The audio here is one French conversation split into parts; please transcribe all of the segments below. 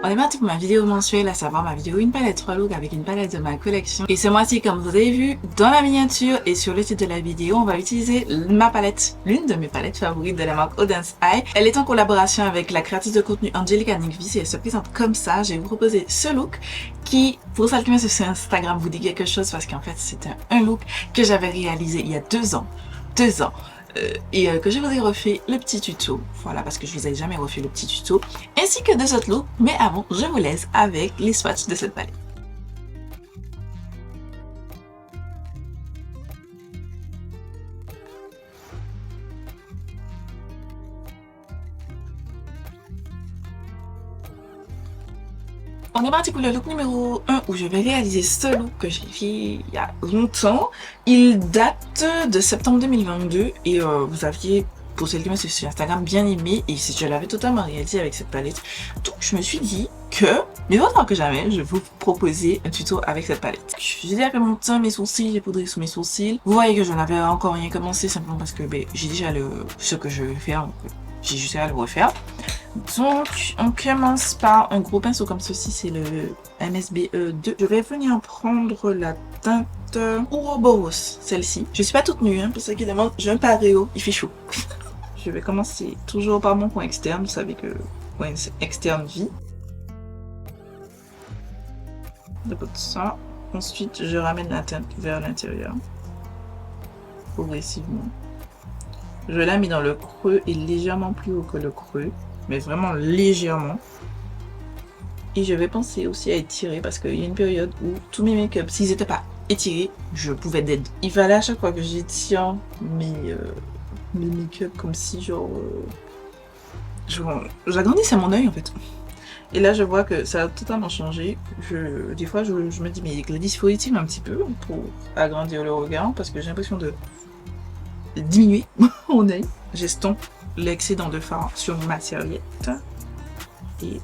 On est parti pour ma vidéo mensuelle, à savoir ma vidéo une palette 3 looks avec une palette de ma collection. Et ce mois-ci, comme vous avez vu dans la miniature et sur le titre de la vidéo, on va utiliser ma palette, l'une de mes palettes favorites de la marque Auden's Eye. Elle est en collaboration avec la créatrice de contenu Angelica Nickvis et elle se présente comme ça. Je vais vous proposer ce look qui, pour celles qui me suivent sur Instagram, vous dit quelque chose parce qu'en fait, c'est un look que j'avais réalisé il y a 2 ans. 2 ans. Que je vous ai refait le petit tuto, voilà, parce que je vous ai jamais refait le petit tuto, ainsi que de cette look, mais avant, je vous laisse avec les swatchs de cette palette. On est parti pour le look numéro 1 où je vais réaliser ce look que j'ai fait il y a longtemps. Il date de septembre 2022 et vous aviez, pour celles qui me suivent sur Instagram, bien aimé et je l'avais totalement réalisé avec cette palette. Donc je me suis dit que, mieux vaut que jamais, je vais vous proposer un tuto avec cette palette. J'ai déjà fait mon teint, mes sourcils, j'ai poudré sous mes sourcils. Vous voyez que je n'avais encore rien commencé simplement parce que j'ai déjà ce que je vais faire, donc j'ai juste à le refaire. Donc, on commence par un gros pinceau comme ceci, c'est le MSB2. Je vais venir prendre la teinte Ouroboros, celle-ci. Je suis pas toute nue, pour ceux qui demandent, j'ai un paréo, il fait chaud. Je vais commencer toujours par mon coin externe, vous savez que coin externe vit. D'abord ça. Ensuite, je ramène la teinte vers l'intérieur, progressivement. Je la mets dans le creux et légèrement plus haut que le creux, mais vraiment légèrement. Et je vais penser aussi à étirer parce qu'il y a une période où tous mes make-up, s'ils n'étaient pas étirés, je pouvais dead. Il fallait à chaque fois que j'étire mes make-up comme si j'agrandissais mon œil en fait. Et là je vois que ça a totalement changé. Des fois je me dis mais Gladys, il faut étirer un petit peu pour agrandir le regard parce que j'ai l'impression de diminuer mon œil. J'estompe l'excédent de fard sur ma serviette et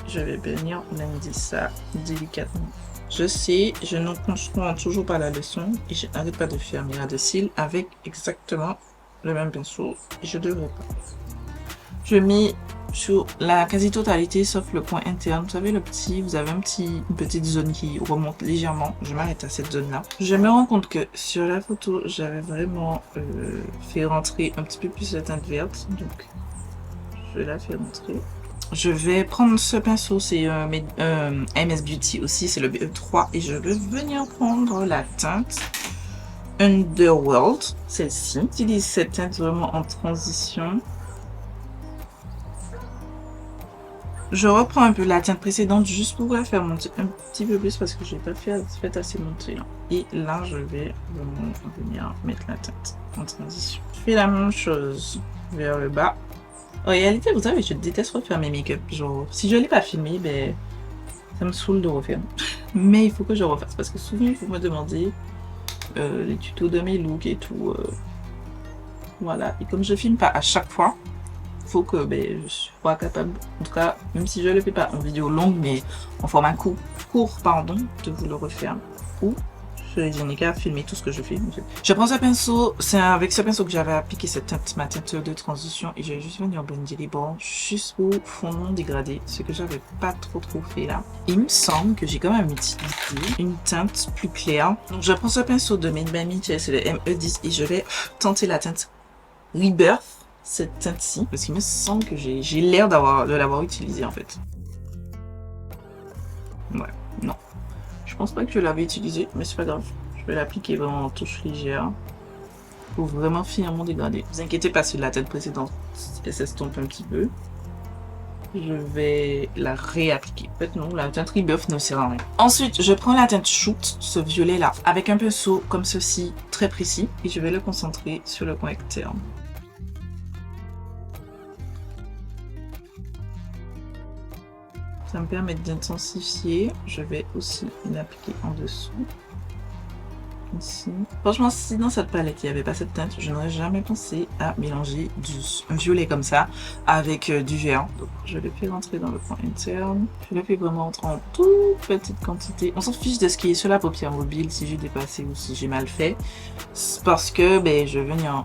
je vais venir lundi ça délicatement. Je sais, je ne comprends toujours pas la leçon et je n'arrête pas de faire mes ras de cils avec exactement le même pinceau et je devrais pas. Je mets sur la quasi-totalité sauf le coin interne. Vous savez vous avez une petite zone qui remonte légèrement. Je m'arrête à cette zone là. Je me rends compte que sur la photo j'avais vraiment fait rentrer un petit peu plus la teinte verte. Donc je la fais rentrer. Je vais prendre ce pinceau, c'est MS Beauty aussi, c'est le BE3 et je vais venir prendre la teinte Underworld, celle-ci. J'utilise cette teinte vraiment en transition. Je reprends un peu la teinte précédente juste pour la faire monter un petit peu plus parce que je n'ai pas fait assez monter là. Et là, je vais vraiment venir mettre la teinte en transition. Je fais la même chose vers le bas. En réalité, vous savez, je déteste refaire mes make-up. Genre, si je ne l'ai pas filmé, ben, ça me saoule de refaire. Mais il faut que je refasse parce que souvent, vous me demandez les tutos de mes looks et tout. Voilà. Et comme je filme pas à chaque fois, faut que je sois capable, en tout cas, même si je ne le fais pas en vidéo longue, mais en format court, de vous le refaire. Ou je n'ai qu'à filmer tout ce que je fais. Je prends ce pinceau, c'est avec ce pinceau que j'avais appliqué ma teinte de transition et je vais juste venir blender les bords jusqu'au fond dégradé, ce que j'avais pas trop fait là. Il me semble que j'ai quand même utilisé une teinte plus claire. Donc je prends ce pinceau de Made by Mitchell, c'est le ME10 et je vais tenter la teinte Rebirth. Cette teinte-ci, parce qu'il me semble que j'ai l'air de l'avoir utilisée en fait. Ouais, non. Je pense pas que je l'avais utilisée, mais c'est pas grave. Je vais l'appliquer vraiment en touche légère pour vraiment finir mon dégradé. Ne vous inquiétez pas sur la teinte précédente, elle s'estompe un petit peu. Je vais la réappliquer. En fait non, la teinte Rebirth ne sert à rien. Ensuite, je prends la teinte Shoot, ce violet là, avec un pinceau comme ceci, très précis, et je vais le concentrer sur le coin externe. Ça me permet d'intensifier. Je vais aussi l'appliquer en dessous. Ici. Franchement, si dans cette palette il n'y avait pas cette teinte, je n'aurais jamais pensé à mélanger un violet comme ça avec du vert. Donc je le fais rentrer dans le coin interne. Je le fais vraiment rentrer en toute petite quantité. On s'en fiche de ce qui est sur la paupière mobile, si j'ai dépassé ou si j'ai mal fait. Parce que je vais venir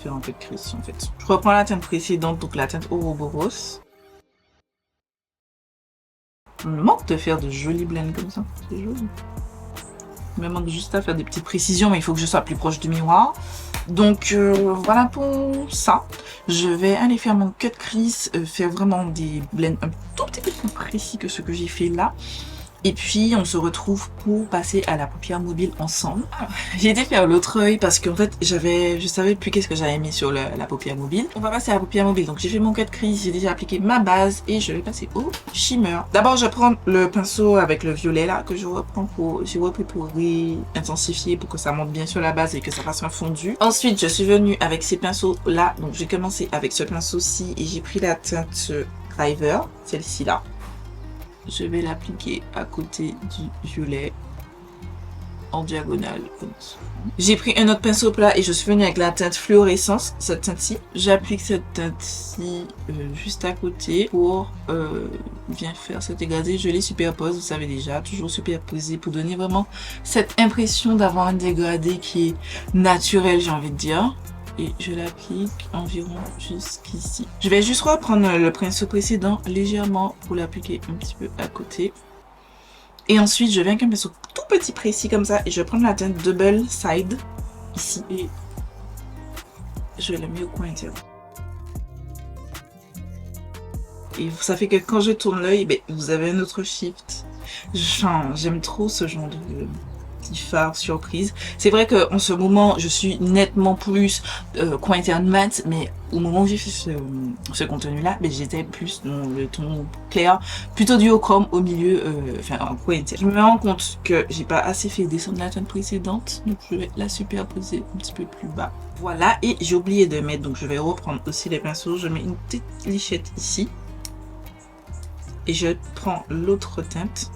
faire un peu de crease en fait. Je reprends la teinte précédente, donc la teinte Ouroboros. Il me manque de faire de jolis blends comme ça. C'est joli. Il me manque juste à faire des petites précisions, mais il faut que je sois plus proche du miroir. Donc voilà pour ça. Je vais aller faire mon cut crease, faire vraiment des blends un tout petit peu plus précis que ce que j'ai fait là. Et puis on se retrouve pour passer à la paupière mobile ensemble. J'ai été faire l'autre œil parce qu'en fait je savais plus qu'est-ce que j'avais mis sur la paupière mobile. On va passer à la paupière mobile. Donc j'ai fait mon cut crease, j'ai déjà appliqué ma base et je vais passer au shimmer. D'abord je prends le pinceau avec le violet là que j'ai repris pour intensifier pour que ça monte bien sur la base et que ça fasse un fondu. Ensuite je suis venue avec ces pinceaux là. Donc j'ai commencé avec ce pinceau-ci et j'ai pris la teinte River, celle-ci là. Je vais l'appliquer à côté du violet en diagonale comme ça. J'ai pris un autre pinceau plat et je suis venue avec la teinte fluorescence, cette teinte-ci. J'applique cette teinte-ci juste à côté pour bien faire ce dégradé. Je les superpose, vous savez déjà, toujours superposer pour donner vraiment cette impression d'avoir un dégradé qui est naturel, j'ai envie de dire. Et je l'applique environ jusqu'ici. Je vais juste reprendre le pinceau précédent légèrement pour l'appliquer un petit peu à côté. Et ensuite, je viens avec un pinceau tout petit précis comme ça et je vais prendre la teinte Double Side ici et je le mets au coin interne. Et ça fait que quand je tourne l'œil, ben, vous avez un autre shift. J'aime trop ce genre de petit phare surprise. C'est vrai qu'en ce moment, je suis nettement plus coin interne mat, mais au moment où j'ai fait ce contenu-là, ben, j'étais plus dans le ton clair, plutôt duochrome au milieu, enfin en coin interne. Je me rends compte que j'ai pas assez fait descendre la teinte précédente, donc je vais la superposer un petit peu plus bas. Voilà, et j'ai oublié de mettre, donc je vais reprendre aussi les pinceaux. Je mets une petite lichette ici. Et je prends l'autre teinte.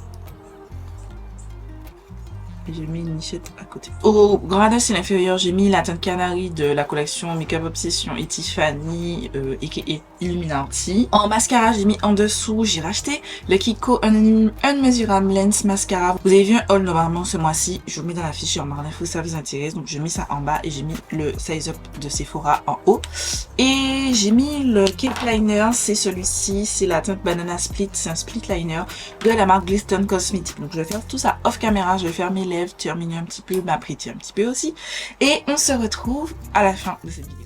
Et j'ai mis une nichette à côté. Au gradation style inférieur, j'ai mis la teinte Canary de la collection Makeup Obsession et Tiffany aka Illuminati. En mascara, j'ai mis en dessous, j'ai racheté le Kiko Unmeasurable Lens Mascara. Vous avez vu un haul normalement ce mois-ci. Je vous mets dans la fiche en barre d'infos si ça vous intéresse. Donc je mets ça en bas et j'ai mis le Size Up de Sephora en haut. Et j'ai mis le Cake Liner, c'est celui-ci, c'est la teinte Banana Split, c'est un split liner de la marque Glisten Cosmetics. Donc je vais faire tout ça off caméra, je vais faire mes lèvres, terminer un petit peu, m'apprêter un petit peu aussi. Et on se retrouve à la fin de cette vidéo.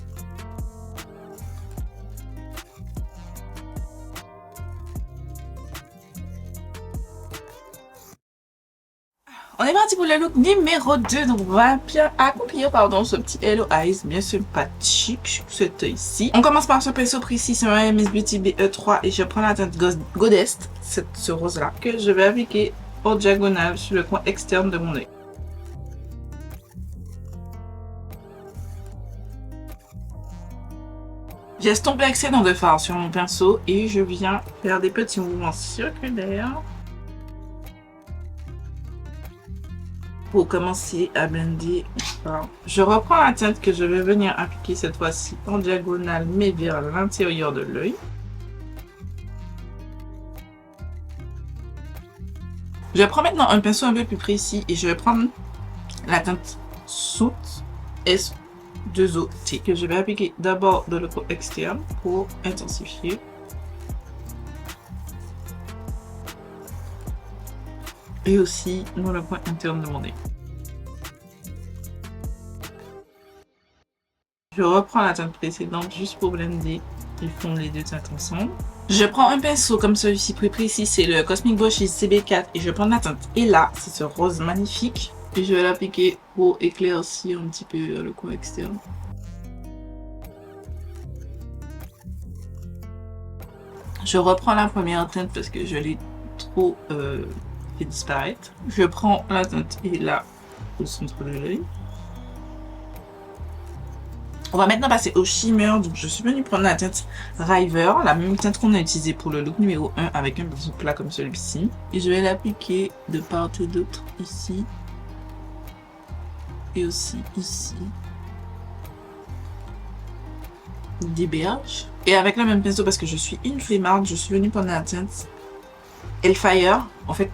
On est parti pour le look numéro 2, donc on va accomplir ce petit Hello Eyes bien sympathique, cet ici. On commence par ce pinceau précis, c'est un MS Beauty BE3 et je prends la teinte Goddess, ce rose là, que je vais appliquer en diagonale sur le coin externe de mon œil. J'ai estompé l'excédent de fard sur mon pinceau et je viens faire des petits mouvements circulaires pour commencer à blender. Je reprends la teinte que je vais venir appliquer cette fois-ci en diagonale mais vers l'intérieur de l'œil. Je prends maintenant un pinceau un peu plus précis et je vais prendre la teinte Soot S2OT que je vais appliquer d'abord dans le coin externe pour intensifier. Et aussi dans le coin interne de mon nez. Je reprends la teinte précédente juste pour blender et fondre les deux teintes ensemble. Je prends un pinceau comme celui-ci plus précis, c'est le Cosmic Brush CB4 et je prends la teinte Ella, c'est ce rose magnifique. Et je vais l'appliquer pour éclaircir un petit peu le coin externe. Je reprends la première teinte parce que je l'ai trop fait disparaître. Je prends la teinte Ella au centre de l'œil. On va maintenant passer au shimmer. Donc je suis venue prendre la teinte River, la même teinte qu'on a utilisée pour le look numéro 1 avec un pinceau plat comme celui-ci. Et je vais l'appliquer de part et d'autre ici. Et aussi ici. Des berges. Et avec le même pinceau parce que je suis une flemmarde, je suis venue prendre la teinte Hellfire. En fait,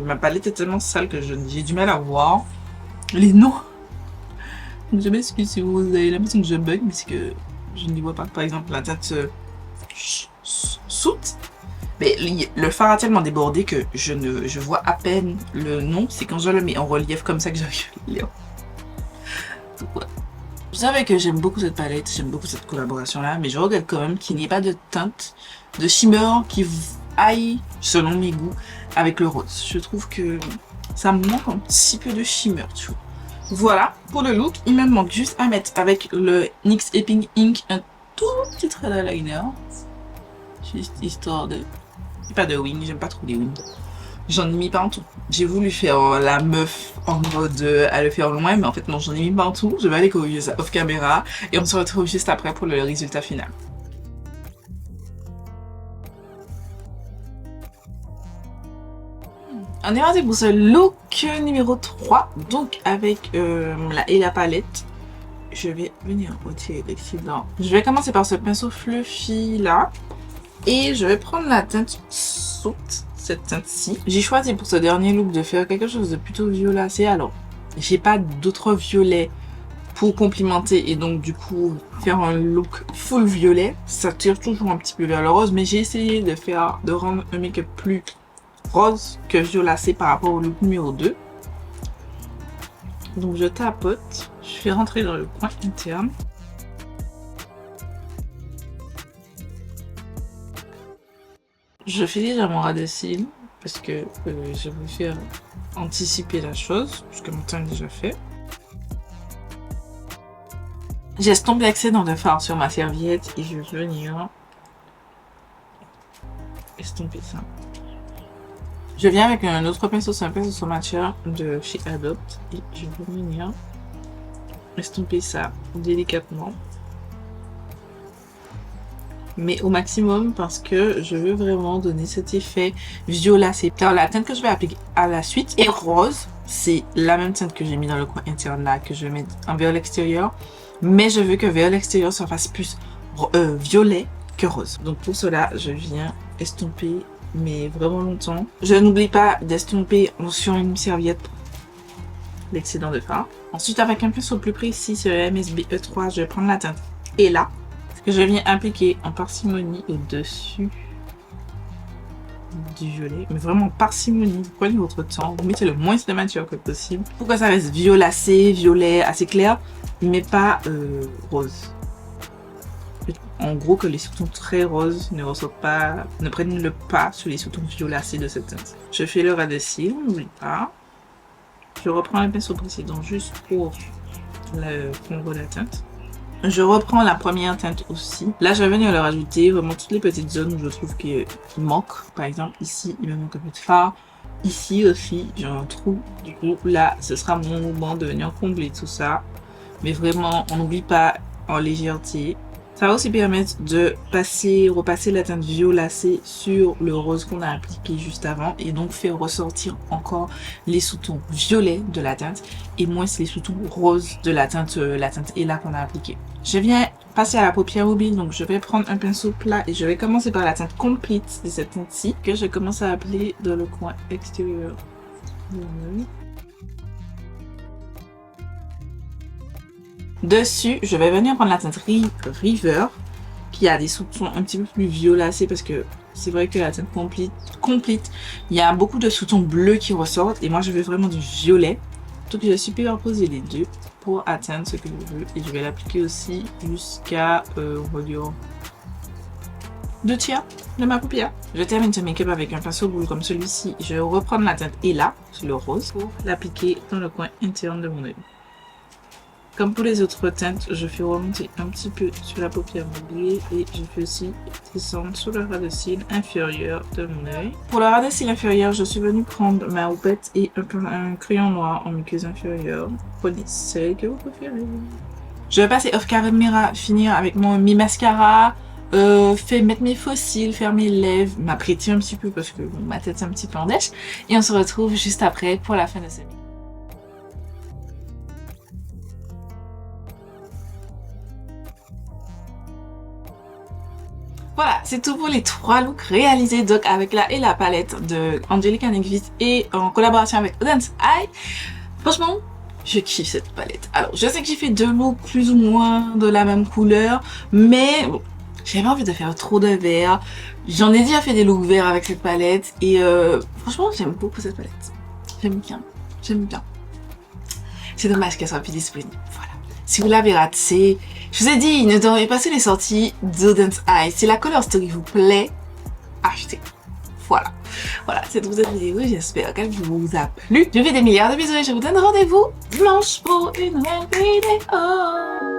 ma palette est tellement sale que j'ai du mal à voir les noms. Donc je m'excuse si vous avez l'impression que je bug, mais c'est que je ne les vois pas. Par exemple, la teinte Soot, Mais le fard a tellement débordé que je vois à peine le nom. C'est quand je le mets en relief comme ça que j'arrive à le lire. Donc, ouais. Vous savez que j'aime beaucoup cette palette, j'aime beaucoup cette collaboration-là, mais je regrette quand même qu'il n'y ait pas de teinte, de shimmer qui aille, selon mes goûts, avec le rose. Je trouve que ça me manque un petit peu de shimmer, tu vois. Voilà, pour le look, il me manque juste à mettre avec le NYX Epic Ink un tout petit trait d'eyeliner. Juste histoire de... Pas de wing, j'aime pas trop les wings. J'en ai mis pas en tout. J'ai voulu faire la meuf en mode à le faire loin, mais en fait non, j'en ai mis pas en tout. Je vais aller corriger ça off caméra et on se retrouve juste après pour le résultat final. On est parti pour ce look numéro 3, donc avec la palette. Je vais venir retirer l'excédent. Je vais commencer par ce pinceau fluffy là. Et je vais prendre la teinte saute, cette teinte-ci. J'ai choisi pour ce dernier look de faire quelque chose de plutôt violacé. Alors, j'ai pas d'autres violets pour complimenter et donc du coup faire un look full violet. Ça tire toujours un petit peu vers le rose, mais j'ai essayé de rendre un make-up plus rose que violacé par rapport au look numéro 2. Donc je tapote, je fais rentrer dans le coin interne. Je fais déjà mon ras de cils parce que je veux faire anticiper la chose, puisque mon teint est déjà fait. J'estompe l'excédent de fard sur ma serviette et je vais venir estomper ça. Je viens avec un autre pinceau, c'est un pinceau sur matière de chez Adopt et je vais venir estomper ça délicatement. Mais au maximum parce que je veux vraiment donner cet effet violacé. Alors la teinte que je vais appliquer à la suite est rose. C'est la même teinte que j'ai mis dans le coin interne là, que je vais mettre en vers l'extérieur. Mais je veux que vers l'extérieur ça fasse plus violet que rose. Donc pour cela, je viens estomper, mais vraiment longtemps. Je n'oublie pas d'estomper sur une serviette l'excédent de fard. Ensuite avec un pinceau plus précis sur le MSB E3, je vais prendre la teinte et là. Que je viens appliquer en parcimonie au-dessus du violet. Mais vraiment parcimonie, vous prenez votre temps, vous mettez le moins de matière que possible pour que ça reste violacé, violet, assez clair, mais pas rose. En gros, que les sous-tons très roses ne ressortent pas, ne prennent le pas sur les sous-tons violacés de cette teinte. Je fais le ras de cils, n'oublie pas. Je reprends le pinceau précédent juste pour fondre la teinte. Je reprends la première teinte aussi. Là, je vais venir leur ajouter vraiment toutes les petites zones où je trouve qu'il manque. Par exemple, ici, il me manque un peu de fard. Ici aussi, j'ai un trou. Du coup, là, ce sera mon moment de venir combler tout ça. Mais vraiment, on n'oublie pas en légèreté. Ça va aussi permettre de repasser la teinte violacée sur le rose qu'on a appliqué juste avant et donc faire ressortir encore les sous-tons violets de la teinte et moins les sous-tons roses de la teinte Ella qu'on a appliqué. Je viens passer à la paupière mobile, donc je vais prendre un pinceau plat et je vais commencer par la teinte Complete de cette teinte-ci que je commence à appeler dans le coin extérieur de l'œil. Dessus, je vais venir prendre la teinte River qui a des sous-tons un petit peu plus violacés parce que c'est vrai que la teinte Complete, il y a beaucoup de sous-tons bleus qui ressortent et moi je veux vraiment du violet. Donc je vais superposer les deux pour atteindre ce que je veux et je vais l'appliquer aussi jusqu'à, on va dire, 2 tiers de ma paupière. Je termine ce make-up avec un pinceau boule comme celui-ci. Je vais reprendre la teinte Ella, c'est le rose, pour l'appliquer dans le coin interne de mon œil. Comme pour les autres teintes, je fais remonter un petit peu sur la paupière mobile et je fais aussi descendre sur le ras de cils inférieur de mon œil. Pour le ras de cils inférieur, je suis venue prendre ma houppette et un crayon noir en muqueuse inférieure. Prenez celle que vous préférez. Je vais passer off caméra, finir avec mon mascara, mettre mes faux cils, faire mes lèvres, m'apprêter un petit peu parce que bon, ma tête est un petit peu en dèche. Et on se retrouve juste après pour la fin de ce vidéo. Voilà, c'est tout pour les 3 looks réalisés donc avec la palette de Angelica NYX et en collaboration avec Odense Eye. Franchement, je kiffe cette palette. Alors, je sais que j'ai fait 2 looks plus ou moins de la même couleur, mais bon, J'avais envie de faire trop de verts. J'en ai déjà fait des looks verts avec cette palette. Et franchement, j'aime beaucoup cette palette. J'aime bien. J'aime bien. C'est dommage qu'elle soit plus disponible. Voilà. Si vous l'avez raté, je vous ai dit, ne dormez pas sur les sorties d'Odent Eye. Si la color story vous plaît, achetez. Voilà. Voilà, c'est tout pour cette vidéo. J'espère qu'elle vous a plu. Je vous fais des milliards de bisous et je vous donne rendez-vous dimanche pour une nouvelle vidéo.